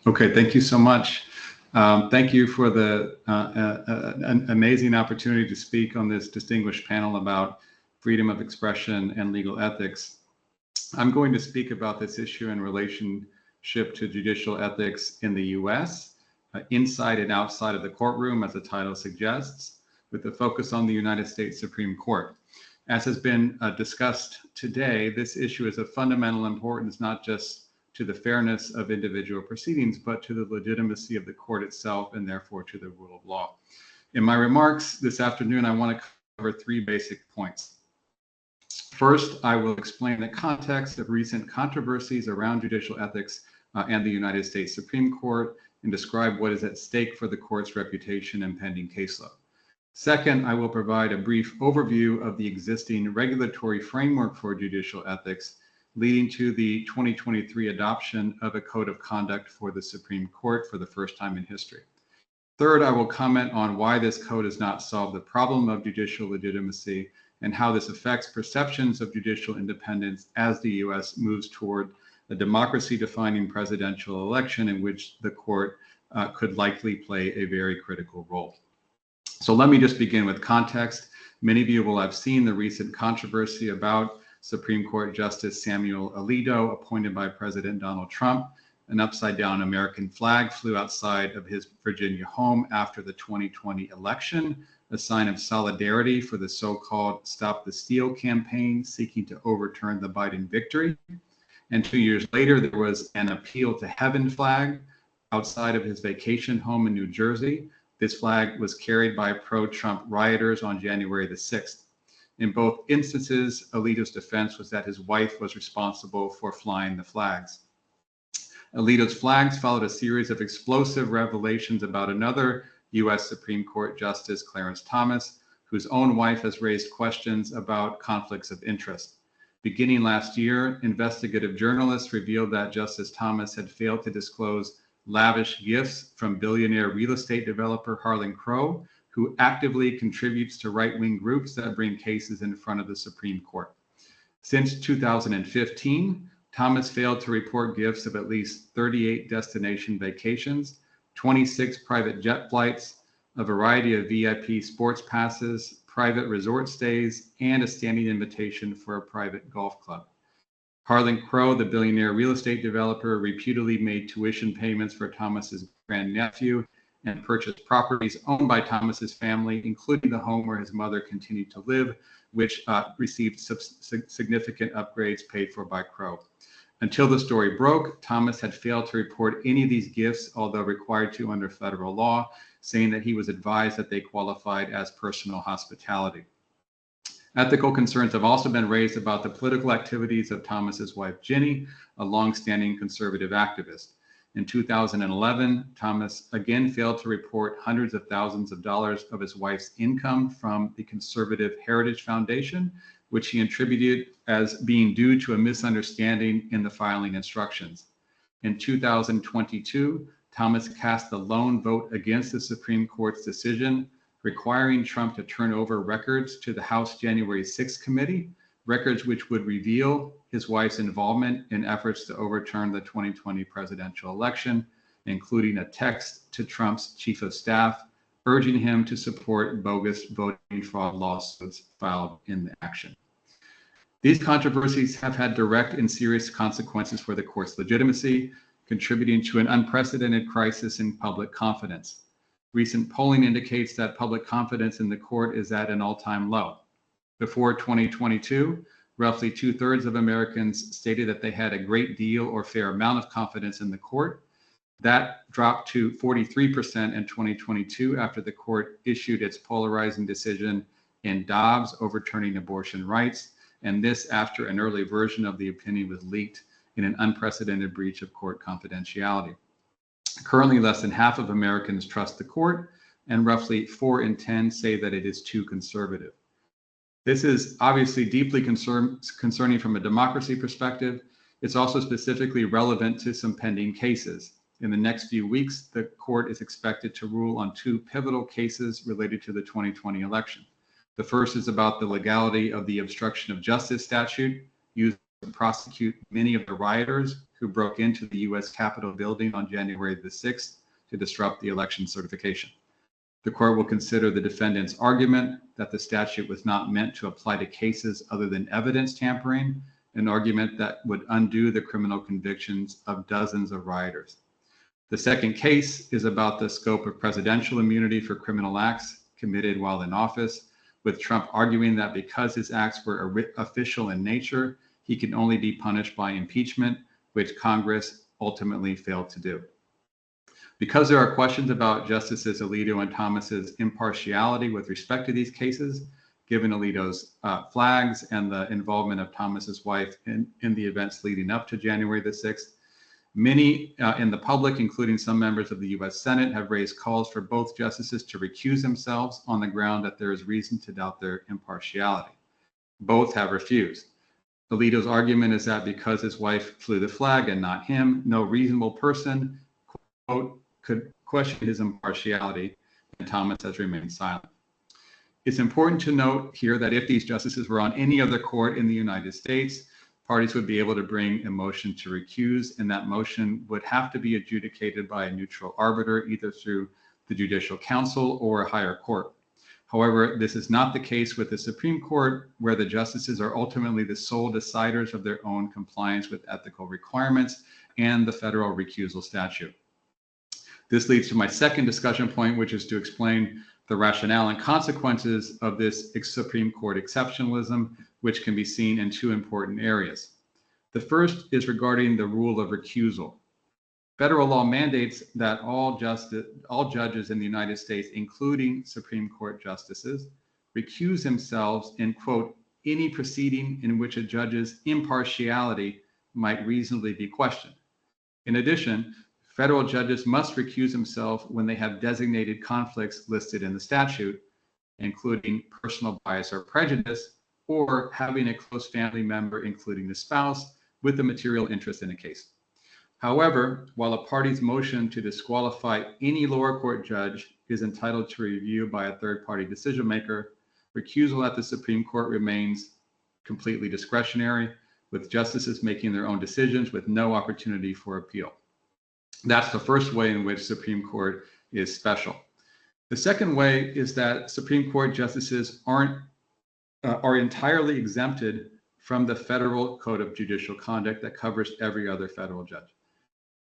Okay, thank you so much. Thank you for the an amazing opportunity to speak on this distinguished panel about freedom of expression and legal ethics. I'm going to speak about this issue in relationship to judicial ethics in the US, inside and outside of the courtroom, as the title suggests, with a focus on the United States Supreme Court. As has been discussed today, this issue is of fundamental importance, not just to the fairness of individual proceedings, but to the legitimacy of the court itself and therefore to the rule of law. In my remarks this afternoon, I want to cover three basic points. First, I will explain the context of recent controversies around judicial ethics and the United States Supreme Court and describe what is at stake for the court's reputation and pending caseload. Second, I will provide a brief overview of the existing regulatory framework for judicial ethics, leading to the 2023 adoption of a code of conduct for the Supreme Court for the first time in history. Third, I will comment on why this code has not solved the problem of judicial legitimacy and how this affects perceptions of judicial independence as the US moves toward a democracy-defining presidential election in which the court could likely play a very critical role. So let me just begin with context. Many of you will have seen the recent controversy about Supreme Court Justice Samuel Alito, appointed by President Donald Trump. An upside-down American flag flew outside of his Virginia home after the 2020 election, a sign of solidarity for the so-called Stop the Steal campaign seeking to overturn the Biden victory. And 2 years later, there was an appeal to heaven flag outside of his vacation home in New Jersey. This flag was carried by pro-Trump rioters on January the 6th. In both instances, Alito's defense was that his wife was responsible for flying the flags. Alito's flags followed a series of explosive revelations about another U.S. Supreme Court Justice, Clarence Thomas, whose own wife has raised questions about conflicts of interest. Beginning last year, investigative journalists revealed that Justice Thomas had failed to disclose lavish gifts from billionaire real estate developer Harlan Crow, who actively contributes to right-wing groups that bring cases in front of the Supreme Court. Since 2015, Thomas failed to report gifts of at least 38 destination vacations, 26 private jet flights, a variety of VIP sports passes, private resort stays, and a standing invitation for a private golf club. Harlan Crow, the billionaire real estate developer, reputedly made tuition payments for Thomas's grandnephew and purchased properties owned by Thomas's family, including the home where his mother continued to live, which received significant upgrades paid for by Crow. Until the story broke, Thomas had failed to report any of these gifts, although required to under federal law, saying that he was advised that they qualified as personal hospitality. Ethical concerns have also been raised about the political activities of Thomas's wife, Ginny, a longstanding conservative activist. In 2011, Thomas again failed to report hundreds of thousands of dollars of his wife's income from the Conservative Heritage Foundation, which he attributed as being due to a misunderstanding in the filing instructions. In 2022, Thomas cast the lone vote against the Supreme Court's decision requiring Trump to turn over records to the House January 6th committee, records which would reveal his wife's involvement in efforts to overturn the 2020 presidential election, including a text to Trump's chief of staff urging him to support bogus voting fraud lawsuits filed in the action. These controversies have had direct and serious consequences for the court's legitimacy, contributing to an unprecedented crisis in public confidence. Recent polling indicates that public confidence in the court is at an all-time low. Before 2022, roughly 2/3 of Americans stated that they had a great deal or fair amount of confidence in the court. That dropped to 43% in 2022 after the court issued its polarizing decision in Dobbs overturning abortion rights, and this after an early version of the opinion was leaked in an unprecedented breach of court confidentiality. Currently, less than half of Americans trust the court, and roughly 4 in 10 say that it is too conservative. This is obviously deeply concerning from a democracy perspective. It's also specifically relevant to some pending cases. In the next few weeks, the court is expected to rule on 2 pivotal cases related to the 2020 election. The first is about the legality of the obstruction of justice statute used to prosecute many of the rioters who who broke into the U.S. Capitol building on January the 6th to disrupt the election certification. The court will consider the defendant's argument that the statute was not meant to apply to cases other than evidence tampering, an argument that would undo the criminal convictions of dozens of rioters. The second case is about the scope of presidential immunity for criminal acts committed while in office, with Trump arguing that because his acts were official in nature, he can only be punished by impeachment, which Congress ultimately failed to do. Because there are questions about Justices Alito and Thomas's impartiality with respect to these cases, given Alito's flags and the involvement of Thomas's wife in the events leading up to January the 6th, many in the public, including some members of the U.S. Senate, have raised calls for both justices to recuse themselves on the ground that there is reason to doubt their impartiality. Both have refused. Alito's argument is that because his wife flew the flag and not him, no reasonable person, quote, could question his impartiality, and Thomas has remained silent. It's important to note here that if these justices were on any other court in the United States, parties would be able to bring a motion to recuse, and that motion would have to be adjudicated by a neutral arbiter, either through the Judicial Council or a higher court. However, this is not the case with the Supreme Court, where the justices are ultimately the sole deciders of their own compliance with ethical requirements and the federal recusal statute. This leads to my second discussion point, which is to explain the rationale and consequences of this Supreme Court exceptionalism, which can be seen in two important areas. The first is regarding the rule of recusal. Federal law mandates that all judges in the United States, including Supreme Court justices, recuse themselves in, quote, any proceeding in which a judge's impartiality might reasonably be questioned. In addition, federal judges must recuse themselves when they have designated conflicts listed in the statute, including personal bias or prejudice, or having a close family member, including the spouse, with a material interest in a case. However, while a party's motion to disqualify any lower court judge is entitled to review by a third-party decision maker, recusal at the Supreme Court remains completely discretionary, with justices making their own decisions with no opportunity for appeal. That's the first way in which Supreme Court is special. The second way is that Supreme Court justices are entirely exempted from the Federal Code of Judicial Conduct that covers every other federal judge.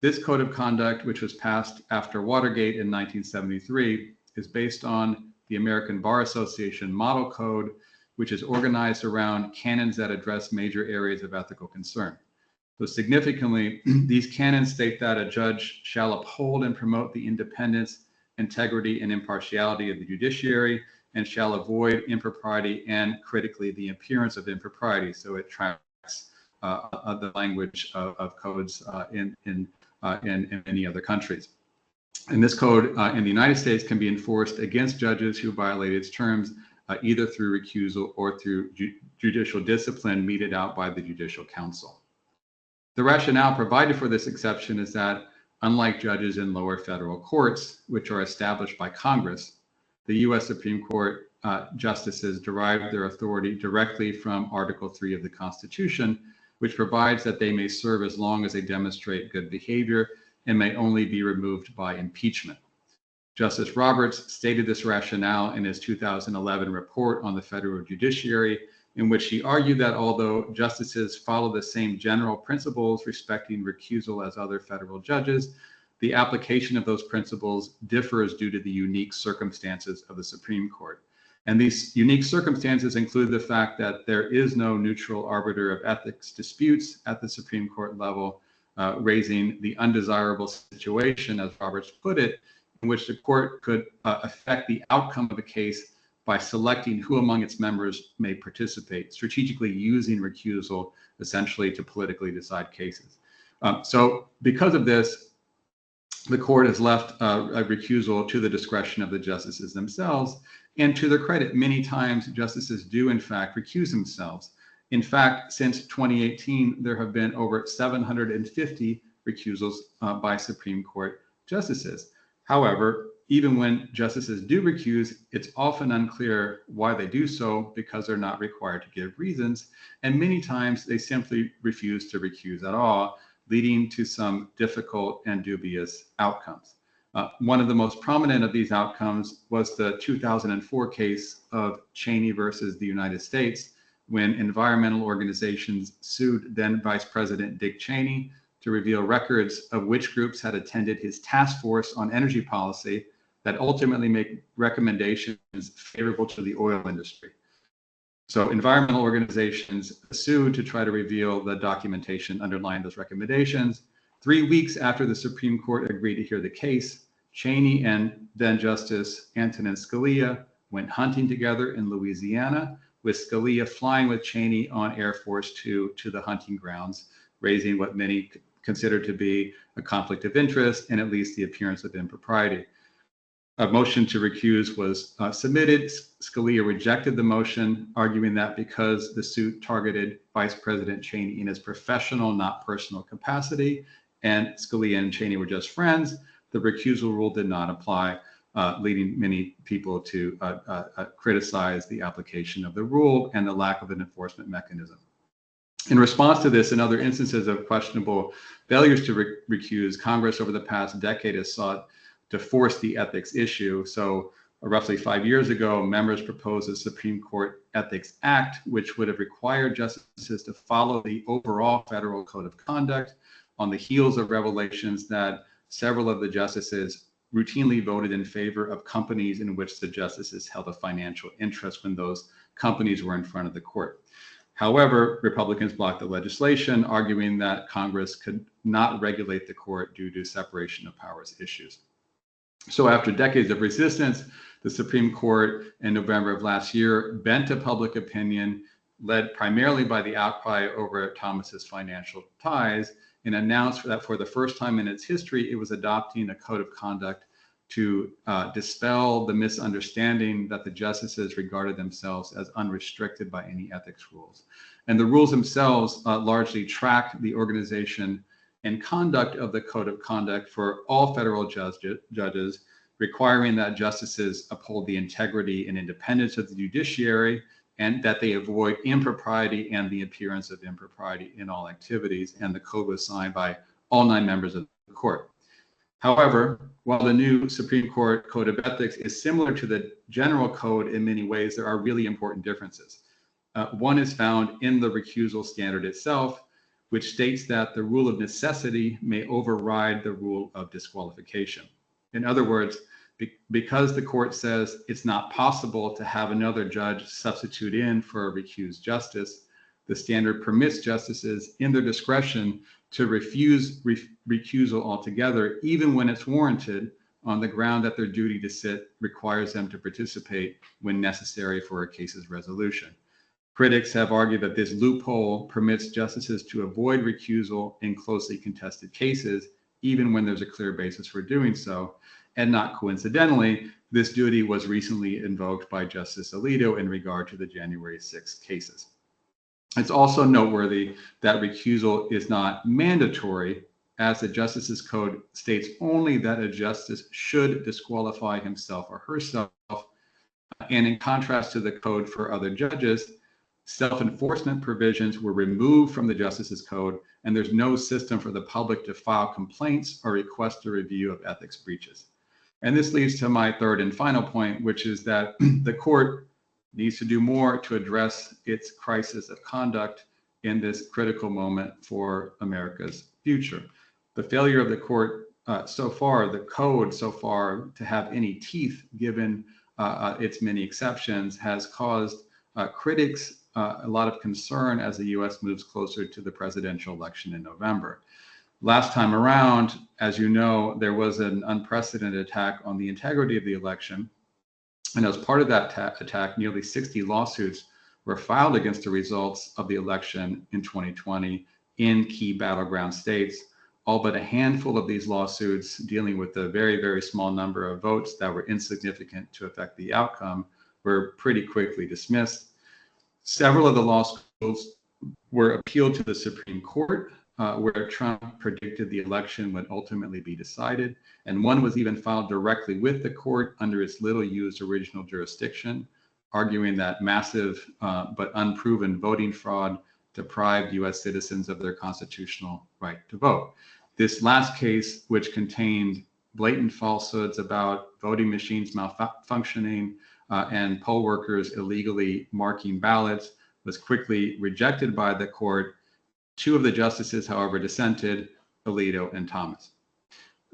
This code of conduct, which was passed after Watergate in 1973, is based on the American Bar Association Model Code, which is organized around canons that address major areas of ethical concern. So significantly, these canons state that a judge shall uphold and promote the independence, integrity, and impartiality of the judiciary, and shall avoid impropriety and, critically, the appearance of impropriety. So it tracks the language of codes in many other countries. And this code in the United States can be enforced against judges who violate its terms, either through recusal or through judicial discipline meted out by the Judicial Council. The rationale provided for this exception is that, unlike judges in lower federal courts, which are established by Congress, the U.S. Supreme Court justices derive their authority directly from Article 3 of the Constitution, which provides that they may serve as long as they demonstrate good behavior and may only be removed by impeachment. Justice Roberts stated this rationale in his 2011 report on the federal judiciary, in which he argued that although justices follow the same general principles respecting recusal as other federal judges, the application of those principles differs due to the unique circumstances of the Supreme Court. And these unique circumstances include the fact that there is no neutral arbiter of ethics disputes at the Supreme Court level, raising the undesirable situation, as Roberts put it, in which the court could affect the outcome of a case by selecting who among its members may participate, strategically using recusal essentially to politically decide cases. So because of this, the court has left a recusal to the discretion of the justices themselves. And to their credit, many times justices do in fact recuse themselves. In fact, since 2018, there have been over 750 recusals by Supreme Court justices. However, even when justices do recuse, it's often unclear why they do so, because they're not required to give reasons. And many times they simply refuse to recuse at all, leading to some difficult and dubious outcomes. One of the most prominent of these outcomes was the 2004 case of Cheney versus the United States, when environmental organizations sued then Vice President Dick Cheney to reveal records of which groups had attended his task force on energy policy that ultimately make recommendations favorable to the oil industry. So environmental organizations sued to try to reveal the documentation underlying those recommendations. 3 weeks after the Supreme Court agreed to hear the case, Cheney and then Justice Antonin Scalia went hunting together in Louisiana, with Scalia flying with Cheney on Air Force Two to the hunting grounds, raising what many consider to be a conflict of interest and at least the appearance of impropriety. A motion to recuse was submitted. Scalia rejected the motion, arguing that because the suit targeted Vice President Cheney in his professional, not personal capacity, and Scalia and Cheney were just friends, the recusal rule did not apply, leading many people to criticize the application of the rule and the lack of an enforcement mechanism. In response to this and other instances of questionable failures to recuse, Congress over the past decade has sought to force the ethics issue. So roughly 5 years ago, members proposed a Supreme Court Ethics Act, which would have required justices to follow the overall federal code of conduct on the heels of revelations that several of the justices routinely voted in favor of companies in which the justices held a financial interest when those companies were in front of the court. However, Republicans blocked the legislation, arguing that Congress could not regulate the court due to separation of powers issues. So after decades of resistance, the Supreme Court in November of last year bent to public opinion, led primarily by the outcry over Thomas's financial ties, and announced that for the first time in its history, it was adopting a code of conduct to dispel the misunderstanding that the justices regarded themselves as unrestricted by any ethics rules. And the rules themselves largely track the organization and conduct of the code of conduct for all federal judges, requiring that justices uphold the integrity and independence of the judiciary, and that they avoid impropriety and the appearance of impropriety in all activities. And the code was signed by all 9 members of the court. However, while the new Supreme Court Code of Ethics is similar to the general code in many ways, there are really important differences. One is found in the recusal standard itself, which states that the rule of necessity may override the rule of disqualification. In other words, because the court says it's not possible to have another judge substitute in for a recused justice, the standard permits justices in their discretion to refuse recusal altogether, even when it's warranted, on the ground that their duty to sit requires them to participate when necessary for a case's resolution. Critics have argued that this loophole permits justices to avoid recusal in closely contested cases, even when there's a clear basis for doing so. And not coincidentally, this duty was recently invoked by Justice Alito in regard to the January 6th cases. It's also noteworthy that recusal is not mandatory, as the Justices Code states only that a justice should disqualify himself or herself. And in contrast to the code for other judges, self-enforcement provisions were removed from the Justices Code, and there's no system for the public to file complaints or request a review of ethics breaches. And this leads to my third and final point, which is that the court needs to do more to address its crisis of conduct in this critical moment for America's future. The failure of the court so far, the code so far, to have any teeth given its many exceptions has caused critics a lot of concern as the U.S. moves closer to the presidential election in November. Last time around, as you know, there was an unprecedented attack on the integrity of the election. And as part of that attack, nearly 60 lawsuits were filed against the results of the election in 2020 in key battleground states. All but a handful of these lawsuits, dealing with a very, very small number of votes that were insignificant to affect the outcome, were pretty quickly dismissed. Several of the lawsuits were appealed to the Supreme Court, where Trump predicted the election would ultimately be decided. And one was even filed directly with the court under its little used original jurisdiction, arguing that massive but unproven voting fraud deprived U.S. citizens of their constitutional right to vote. This last case, which contained blatant falsehoods about voting machines malfunctioning and poll workers illegally marking ballots, was quickly rejected by the court. Two of the justices, however, dissented, Alito and Thomas.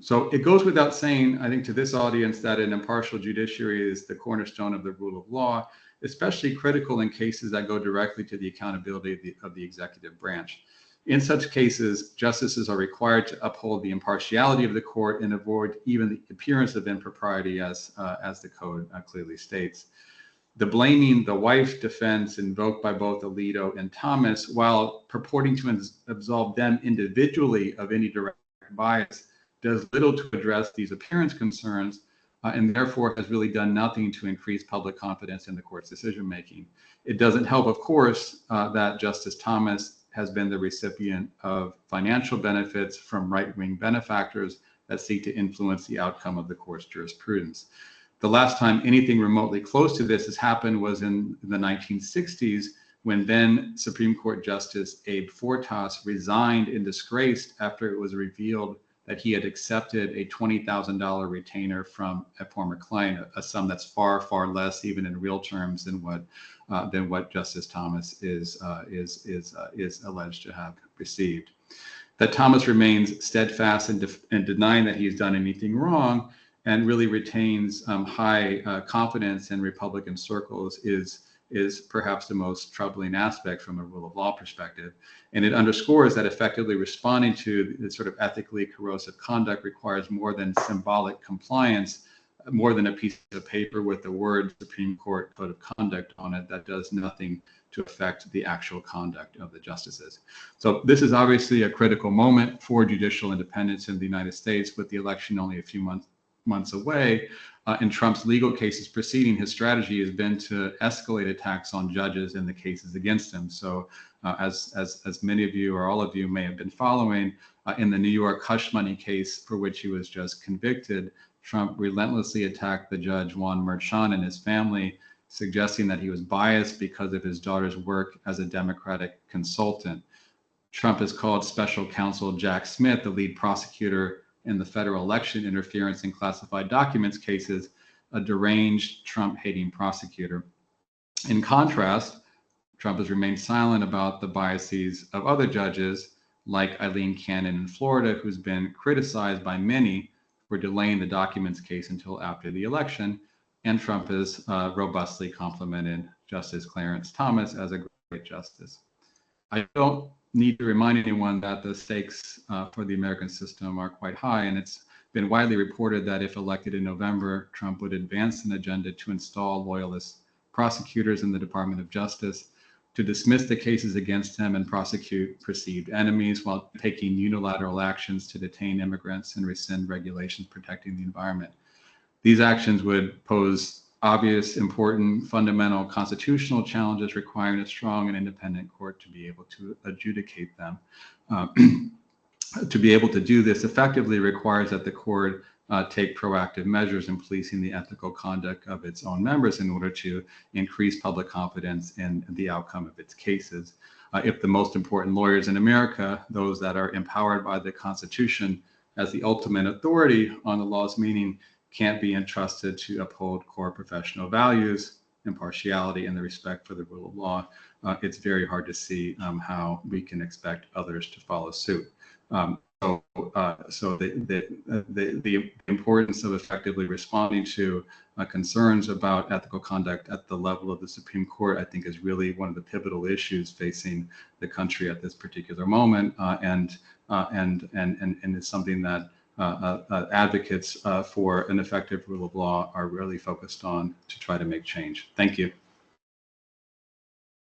So it goes without saying, I think, to this audience that an impartial judiciary is the cornerstone of the rule of law, especially critical in cases that go directly to the accountability of the executive branch. In such cases, justices are required to uphold the impartiality of the court and avoid even the appearance of impropriety, as the code clearly states. The blaming the wife defense invoked by both Alito and Thomas, while purporting to absolve them individually of any direct bias, does little to address these appearance concerns, and therefore has really done nothing to increase public confidence in the court's decision making. It doesn't help, of course, that Justice Thomas has been the recipient of financial benefits from right-wing benefactors that seek to influence the outcome of the court's jurisprudence. The last time anything remotely close to this has happened was in the 1960s, when then Supreme Court Justice Abe Fortas resigned in disgrace after it was revealed that he had accepted a $20,000 retainer from a former client, a sum that's far, far less, even in real terms, than what Justice Thomas is alleged to have received. That Thomas remains steadfast in denying that he's done anything wrong, and really retains high confidence in Republican circles is perhaps the most troubling aspect from a rule of law perspective. And it underscores that effectively responding to the sort of ethically corrosive conduct requires more than symbolic compliance, more than a piece of paper with the word Supreme Court Code of Conduct on it that does nothing to affect the actual conduct of the justices. So this is obviously a critical moment for judicial independence in the United States, with the election only a few months away. In Trump's legal cases proceeding, his strategy has been to escalate attacks on judges in the cases against him. So as many of you or all of you may have been following, in the New York hush money case for which he was just convicted, Trump relentlessly attacked the judge Juan Merchan and his family, suggesting that he was biased because of his daughter's work as a Democratic consultant. Trump has called special counsel Jack Smith, the lead prosecutor in the federal election interference in classified documents cases, a deranged Trump-hating prosecutor. In contrast, Trump has remained silent about the biases of other judges, like Eileen Cannon in Florida, who's been criticized by many for delaying the documents case until after the election. And Trump has robustly complimented Justice Clarence Thomas as a great justice. I don't need to remind anyone that the stakes for the American system are quite high, and it's been widely reported that if elected in November, Trump would advance an agenda to install loyalist prosecutors in the Department of Justice, to dismiss the cases against him and prosecute perceived enemies, while taking unilateral actions to detain immigrants and rescind regulations protecting the environment. These actions would pose obvious, important, fundamental constitutional challenges requiring a strong and independent court to be able to adjudicate them. To be able to do this effectively requires that the court take proactive measures in policing the ethical conduct of its own members in order to increase public confidence in the outcome of its cases. If the most important lawyers in America, those that are empowered by the Constitution as the ultimate authority on the law's meaning, can't be entrusted to uphold core professional values, impartiality, and the respect for the rule of law, it's very hard to see how we can expect others to follow suit. So the importance of effectively responding to concerns about ethical conduct at the level of the Supreme Court, I think, is really one of the pivotal issues facing the country at this particular moment, and it's something that advocates for an effective rule of law are really focused on to try to make change. Thank you.